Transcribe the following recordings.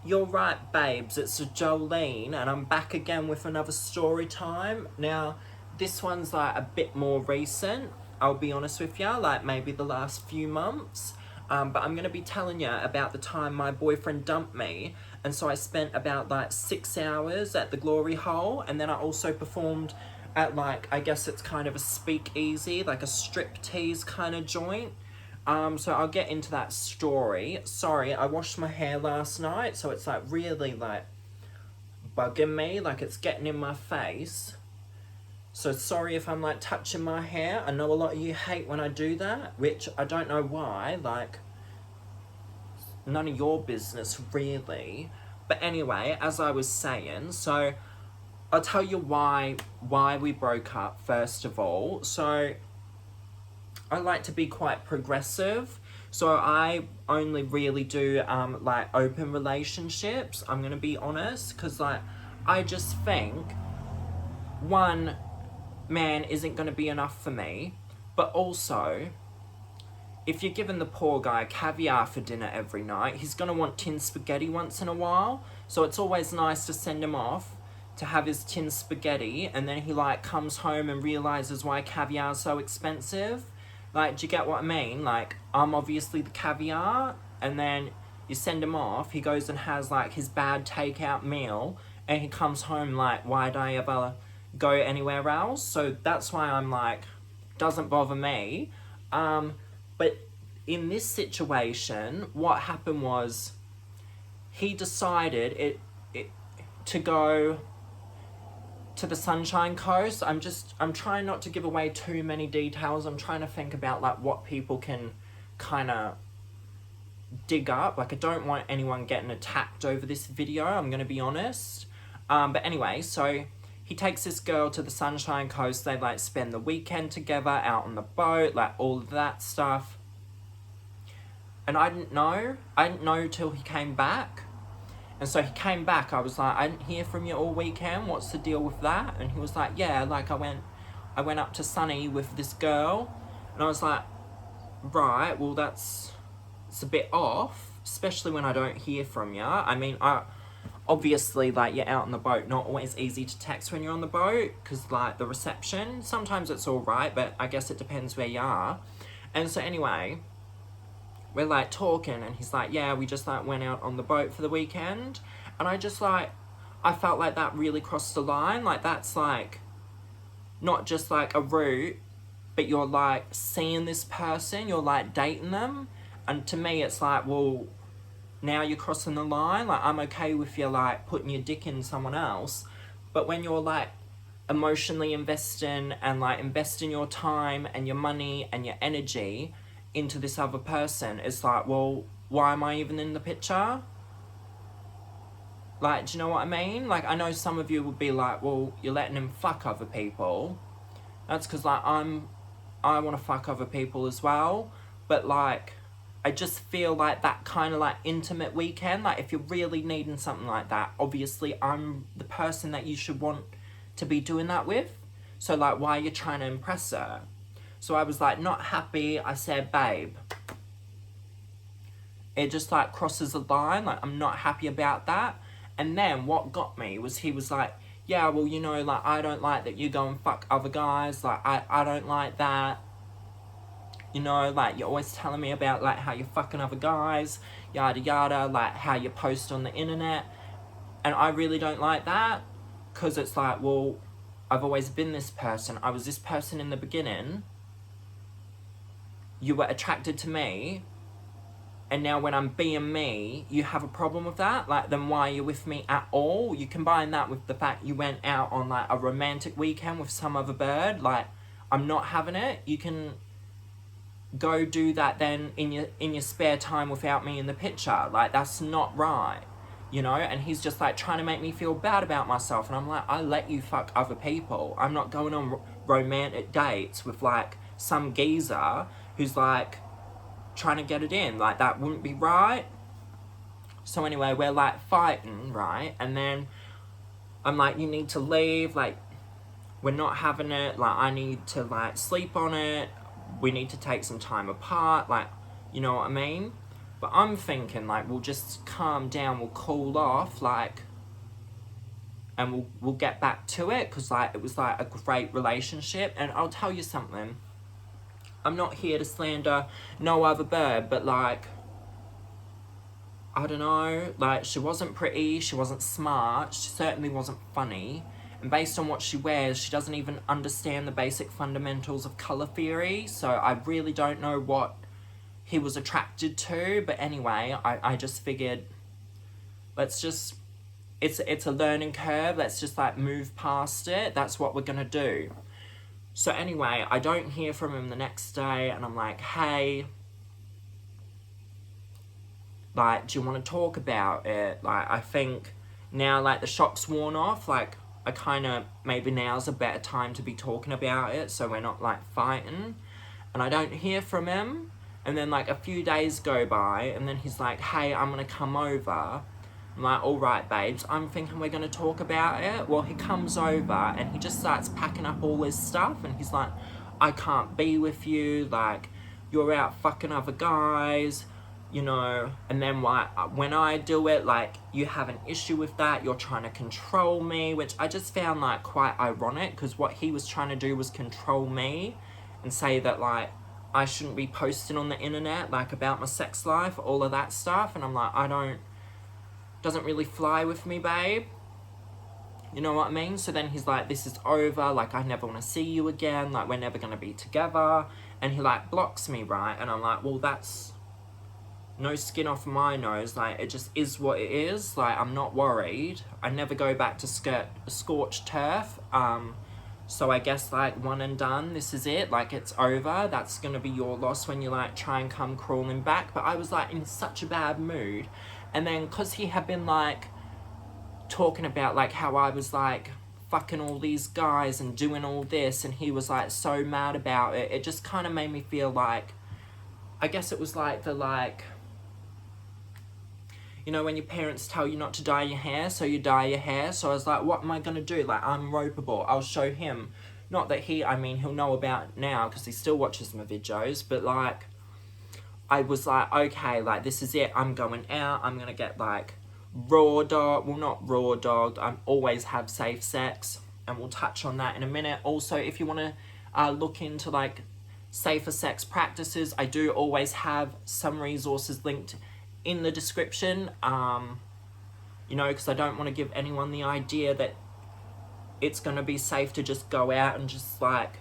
You're right, babes, it's Jolene, and I'm back again with another story time. Now, this one's like a bit more recent, I'll be honest with you, like maybe the last few months. But I'm gonna be telling you about the time my boyfriend dumped me, and so I spent about like 6 hours at the Glory Hole, and then I also performed at like, I guess it's kind of a speakeasy, like a striptease kind of joint. So I'll get into that story. Sorry, I washed my hair last night, so it's like really like bugging me, like it's getting in my face. So sorry if I'm like touching my hair. I know a lot of you hate when I do that, which I don't know why, like none of your business really. But anyway, as I was saying, so I'll tell you why we broke up first of all. So I like to be quite progressive. So I only really do like open relationships. I'm gonna be honest, because like I just think one man isn't gonna be enough for me, but also if you're giving the poor guy caviar for dinner every night, he's gonna want tin spaghetti once in a while. So it's always nice to send him off to have his tin spaghetti, and then he like comes home and realizes why caviar is so expensive. Like, do you get what I mean? Like, I'm obviously the caviar, and then you send him off, he goes and has like his bad takeout meal, and he comes home like, why'd I ever go anywhere else? So that's why I'm like, doesn't bother me. But in this situation, what happened was he decided it to go to the Sunshine Coast. I'm trying not to give away too many details. I'm trying to think about like what people can kind of dig up. Like I don't want anyone getting attacked over this video, I'm gonna be honest. But anyway, so he takes this girl to the Sunshine Coast. They like spend the weekend together out on the boat, like all of that stuff. And I didn't know till he came back. And so he came back, I was like, I didn't hear from you all weekend, what's the deal with that? And he was like, yeah, like I went up to Sunny with this girl. And I was like, right, well it's a bit off, especially when I don't hear from you. I mean, obviously, like, you're out on the boat, not always easy to text when you're on the boat, because, like, the reception, sometimes it's alright, but I guess it depends where you are. And so anyway, we're like talking, and he's like, yeah, we just like went out on the boat for the weekend. And I just like, I felt like that really crossed the line. Like, that's like not just like a route, but you're like seeing this person, you're like dating them. And to me it's like, well, now you're crossing the line. Like, I'm okay with you like putting your dick in someone else, but when you're like emotionally investing and like investing your time and your money and your energy into this other person, it's like, well, why am I even in the picture? Like, do you know what I mean? Like, I know some of you would be like, well, you're letting him fuck other people. That's because like I want to fuck other people as well. But like, I just feel like that kind of like intimate weekend, like if you're really needing something like that, obviously I'm the person that you should want to be doing that with. So like, why are you trying to impress her? So I was like not happy. I said, babe, it just like crosses a line. Like, I'm not happy about that. And then what got me was he was like, yeah, well, you know, like, I don't like that you go and fuck other guys. Like, I don't like that. You know, like, you're always telling me about like how you're fucking other guys, yada yada, like how you post on the internet. And I really don't like that, because it's like, well, I've always been this person. I was this person in the beginning. You were attracted to me, and now when I'm being me, you have a problem with that? Like, then why are you with me at all? You combine that with the fact you went out on like a romantic weekend with some other bird. Like, I'm not having it. You can go do that then in your spare time without me in the picture. Like, that's not right, you know? And he's just like trying to make me feel bad about myself, and I'm like, I let you fuck other people. I'm not going on romantic dates with like some geezer who's like trying to get it in. Like, that wouldn't be right. So anyway, we're like fighting, right? And then I'm like, you need to leave, like, we're not having it, like, I need to like sleep on it, we need to take some time apart, like, you know what I mean? But I'm thinking, like, we'll just calm down, we'll cool off, like, and we'll get back to it, because, like, it was, like, a great relationship. And I'll tell you something, I'm not here to slander no other bird, but, like, I don't know, like, she wasn't pretty, she wasn't smart, she certainly wasn't funny, and based on what she wears, she doesn't even understand the basic fundamentals of colour theory, so I really don't know what he was attracted to. But anyway, I just figured, let's just, it's a learning curve, let's just, like, move past it, that's what we're gonna do. So anyway, I don't hear from him the next day, and I'm like, hey, like, do you want to talk about it? Like, I think now, like, the shock's worn off, like, I kind of, maybe now's a better time to be talking about it, so we're not, like, fighting. And I don't hear from him, and then, like, a few days go by, and then he's like, hey, I'm gonna come over. I'm like, alright, babes, I'm thinking we're gonna talk about it. Well, he comes over, and he just starts packing up all his stuff, and he's like, I can't be with you, like, you're out fucking other guys, you know. And then when I do it, like, you have an issue with that, you're trying to control me, which I just found, like, quite ironic, because what he was trying to do was control me and say that, like, I shouldn't be posting on the internet, like, about my sex life, all of that stuff. And I'm like, doesn't really fly with me, babe. You know what I mean? So then he's like, this is over, like, I never want to see you again, like, we're never going to be together. And he, like, blocks me, right? And I'm like, well, that's no skin off my nose, like, it just is what it is, like, I'm not worried. I never go back to scorched turf, so I guess, like, one and done, this is it, like, it's over, that's gonna be your loss when you, like, try and come crawling back. But I was, like, in such a bad mood, and then, because he had been, like, talking about, like, how I was, like, fucking all these guys and doing all this, and he was, like, so mad about it, it just kind of made me feel like, I guess it was, like, the, like, you know, when your parents tell you not to dye your hair, so you dye your hair. So I was like, what am I going to do? Like, I'm ropeable. I'll show him. Not that I mean, he'll know about it now because he still watches my videos. But, like, I was like, okay, like, this is it. I'm going out. I'm going to get, like, raw dog. Well, not raw dogged. I always have safe sex. And we'll touch on that in a minute. Also, if you want to look into, like, safer sex practices, I do always have some resources linked in the description, you know, because I don't want to give anyone the idea that it's going to be safe to just go out and just, like,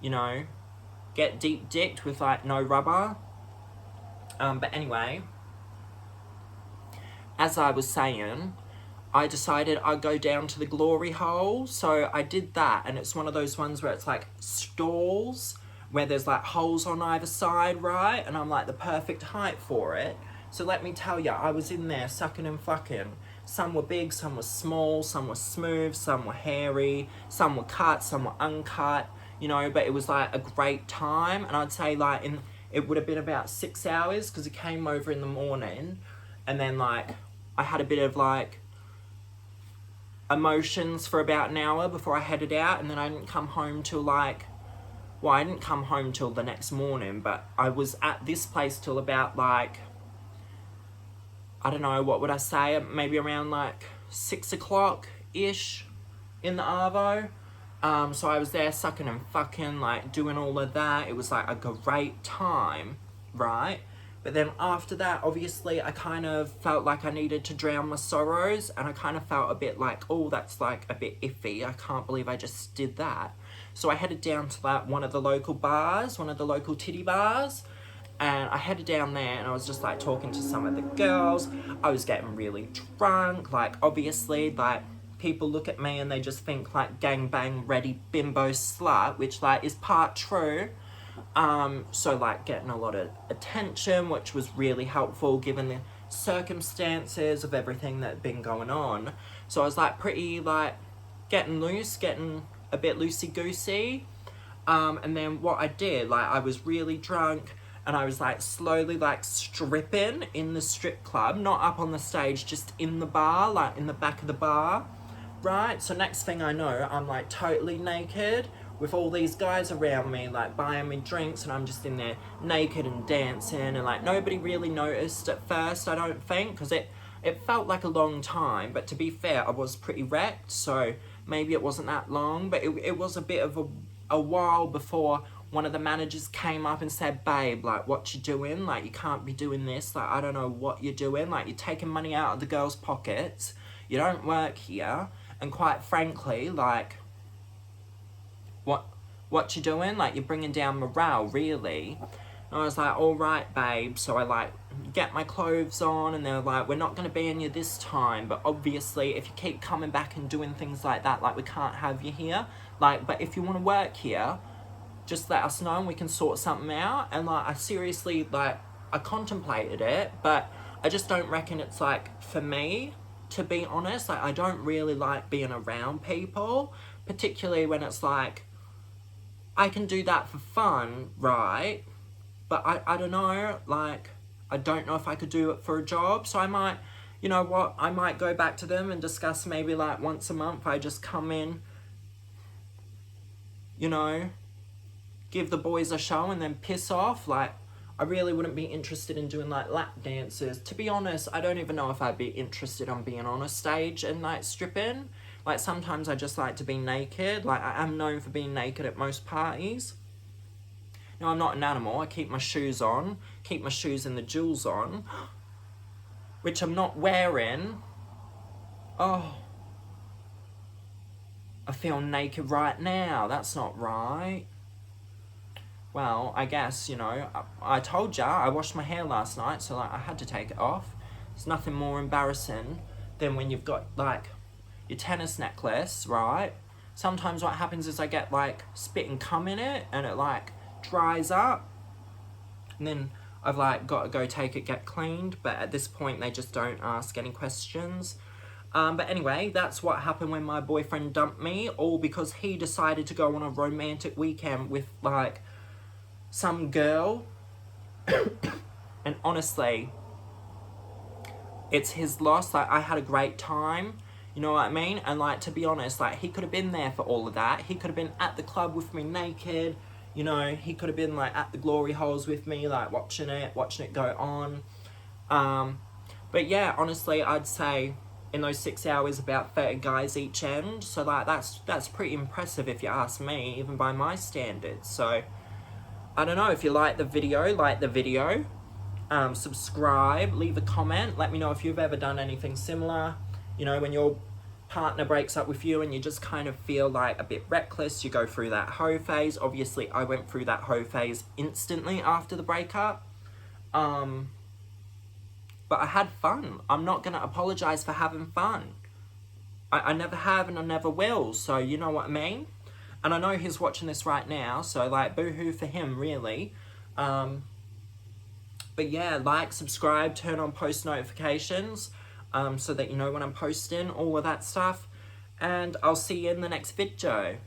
you know, get deep dicked with, like, no rubber. But anyway, as I was saying, I decided I'd go down to the glory hole, so I did that, and it's one of those ones where it's, like, stalls, where there's, like, holes on either side, right? And I'm, like, the perfect height for it. So let me tell you, I was in there sucking and fucking. Some were big, some were small, some were smooth, some were hairy, some were cut, some were uncut, you know, but it was, like, a great time. And I'd say, like, it would have been about 6 hours, because he came over in the morning, and then, like, I had a bit of, like, emotions for about an hour before I headed out, and then I didn't come home till, like, well, I didn't come home till the next morning, but I was at this place till about, like, I don't know, what would I say, maybe around, like, 6 o'clock-ish in the arvo. So I was there sucking and fucking, like, doing all of that. It was, like, a great time, right? But then after that, obviously, I kind of felt like I needed to drown my sorrows, and I kind of felt a bit like, oh, that's, like, a bit iffy. I can't believe I just did that. So I headed down to, like, one of the local bars, one of the local titty bars, and I headed down there, and I was just, like, talking to some of the girls. I was getting really drunk, like, obviously, like, people look at me and they just think, like, gangbang ready bimbo slut, which, like, is part true. So, like, getting a lot of attention, which was really helpful given the circumstances of everything that had been going on. So I was, like, pretty, like, getting loose, getting a bit loosey-goosey. And then what I did, like, I was really drunk, and I was, like, slowly, like, stripping in the strip club, not up on the stage, just in the bar, like, in the back of the bar, right? So next thing I know, I'm, like, totally naked, with all these guys around me, like buying me drinks, and I'm just in there naked and dancing, and like nobody really noticed at first, I don't think, because it felt like a long time, but to be fair, I was pretty wrecked, so maybe it wasn't that long, but it was a bit of a while before one of the managers came up and said, babe, like, what you doing? Like, you can't be doing this. Like, I don't know what you're doing. Like, you're taking money out of the girls' pockets. You don't work here. And quite frankly, like, what you doing? Like, you're bringing down morale, really. And I was like, all right, babe. So I, like, get my clothes on, and they're like, we're not going to be in you this time, but obviously, if you keep coming back and doing things like that, like, we can't have you here. Like, but if you want to work here, just let us know and we can sort something out. And like, I seriously, like, I contemplated it, but I just don't reckon it's like for me, to be honest. Like, I don't really like being around people, particularly when it's like, I can do that for fun, right? But I don't know, like, I don't know if I could do it for a job. So I might, you know what, I might go back to them and discuss maybe like once a month I just come in, you know, give the boys a show and then piss off. Like, I really wouldn't be interested in doing like lap dances. To be honest, I don't even know if I'd be interested in being on a stage and like stripping. Like, sometimes I just like to be naked. Like, I am known for being naked at most parties. No, I'm not an animal. I keep my shoes on, keep my shoes and the jewels on, which I'm not wearing. Oh, I feel naked right now. That's not right. Well, I guess, you know, I told ya, I washed my hair last night, so like I had to take it off. There's nothing more embarrassing than when you've got like your tennis necklace, right? Sometimes what happens is I get like spit and cum in it, and it like dries up, and then I've like got to go get cleaned, but at this point they just don't ask any questions. But anyway, that's what happened when my boyfriend dumped me, all because he decided to go on a romantic weekend with like some girl. And honestly, it's his loss. Like, I had a great time, you know what I mean? And like, to be honest, like, he could have been there for all of that. He could have been at the club with me naked, you know. He could have been like at the glory holes with me, like watching it go on. But yeah, honestly, I'd say in those 6 hours about 30 guys each end, so like that's pretty impressive if you ask me, even by my standards. So I don't know, if you like the video, subscribe, leave a comment, let me know if you've ever done anything similar. You know, when your partner breaks up with you and you just kind of feel like a bit reckless, you go through that hoe phase. Obviously, I went through that hoe phase instantly after the breakup. But I had fun. I'm not going to apologise for having fun. I never have and I never will, so you know what I mean? And I know he's watching this right now, so like, boo-hoo for him, really. But yeah, like, subscribe, turn on post notifications, so that you know when I'm posting, all of that stuff. And I'll see you in the next video.